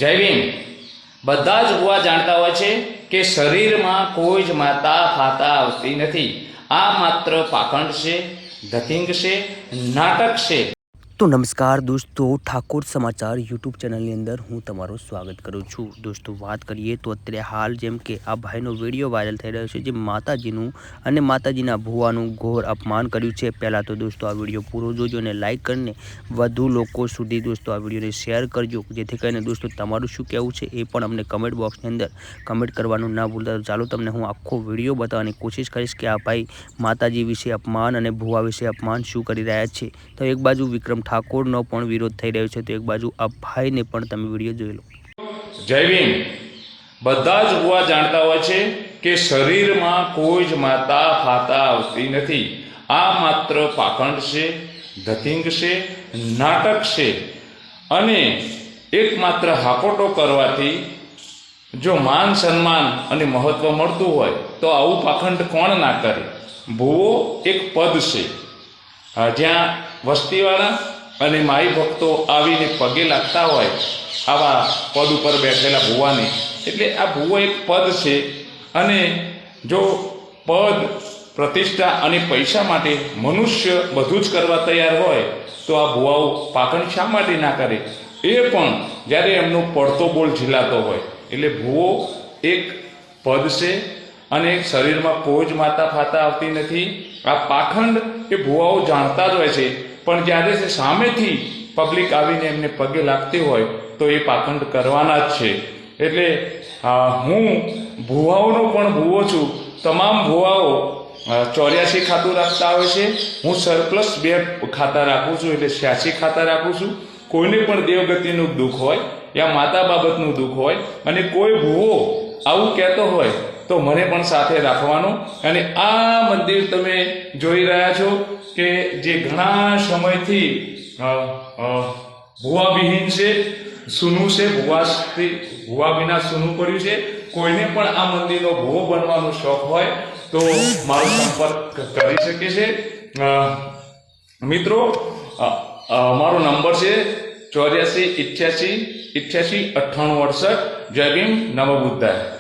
જય ભીમ। બધા જ ભુવા જાણતા હોય છે કે શરીરમાં કોઈ જ માતા ફાતા આવતી નથી। આ માત્ર પાખંડ છે, ધતિંગ છે, નાટક છે। तो नमस्कार दोस्तों, ठाकुर समाचार यूट्यूब चैनल अंदर हूँ तमारो स्वागत करूँ छूँ। दोस्तों बात करिए तो अत्यारे हाल जेम के आ भाईनो विडियो वायरल थई रह्यो छे जे माताजीनुं अने माताजीना भुवानुं घोर अपमान कर्युं छे। पहला तो दोस्तों आ विडियो पूरो जोजो अने लाइक करीने वधु लोको सुधी दोस्तों आ विडियोने शेर करजो, जेथी करीने दोस्तों तमारुं शुं कहेवुं छे ए पण अमने कमेंट बॉक्सनी अंदर कमेंट करवानुं ना भूलता। तो चालो तमने हूँ आखो विडियो बताववानी कोशिश करीश कि आ भाई माताजी विषे अपमान अने भुवा विषे अपमान शुं करी रह्या छे। तो एक बाजु विक्रम ठाकुरनो पण विरोध થઈ રહ્યો છે, તો એક બાજુ આ ભાઈને પણ તમે વિડીયો જોઈ લો। જય ભીમ। બધા જ ભુવા જાણતા હોય છે કે શરીરમાં કોઈ જ માતા ફાતા આવતી નથી। આ માત્ર પાખંડ છે, ધતિંગ છે, નાટક છે અને એકમાત્ર હાકોટો કરવાથી જો માન સન્માન અને મહત્વ મળતું હોય તો આવું પાખંડ કોણ ના કરે। ભુવો એક પદ છે જ્યાં વસ્તીવાળા અને માઈ ભક્તો આવીને પગે લાગતા હોય આવા પદ ઉપર બેઠેલા ભુવાને, એટલે આ ભુવો એક પદ છે અને જો પદ પ્રતિષ્ઠા અને પૈસા માટે મનુષ્ય બધું જ કરવા તૈયાર હોય તો આ ભુવાઓ પાખંડ શા માટે ના કરે? એ પણ જ્યારે એમનો પડતો બોલ ઝીલાતો હોય। એટલે ભુવો એક પદ છે અને શરીરમાં કોઈ જ માતા ફાતા આવતી નથી। આ પાખંડ એ ભુવાઓ જાણતા જ હોય છે, પણ જ્યારે તે સામેથી પબ્લિક આવીને એમને પગે લાગતી હોય તો એ પાખંડ કરવાના જ છે। એટલે હું ભુવાઓનો પણ ભુવો છું। તમામ ભુવાઓ 84 ખાતું રાખતા હોય છે, હું સરપ્લસ 2 ખાતા રાખું છું, એટલે 86 ખાતા રાખું છું। કોઈને પણ દેવગતિનું દુઃખ હોય યા માતા બાબતનું દુઃખ હોય અને કોઈ ભુવો આવું કહેતો હોય તો મને પણ સાથે રાખવાનું। અને આ મંદિર તમે જોઈ રહ્યા છો કે જે ઘણા સમયથી ભુવાવિહીન છે, સૂનું છે, ભુવા વિના સૂનું પડ્યું છે। કોઈને પણ આ મંદિરનો ભુવો બનવાનો શોખ હોય તો મારો સંપર્ક કરી શકે છે। મિત્રો, મારો નંબર છે 84 88 88 98 68। જય ભીમ, નમો બુદ્ધાય।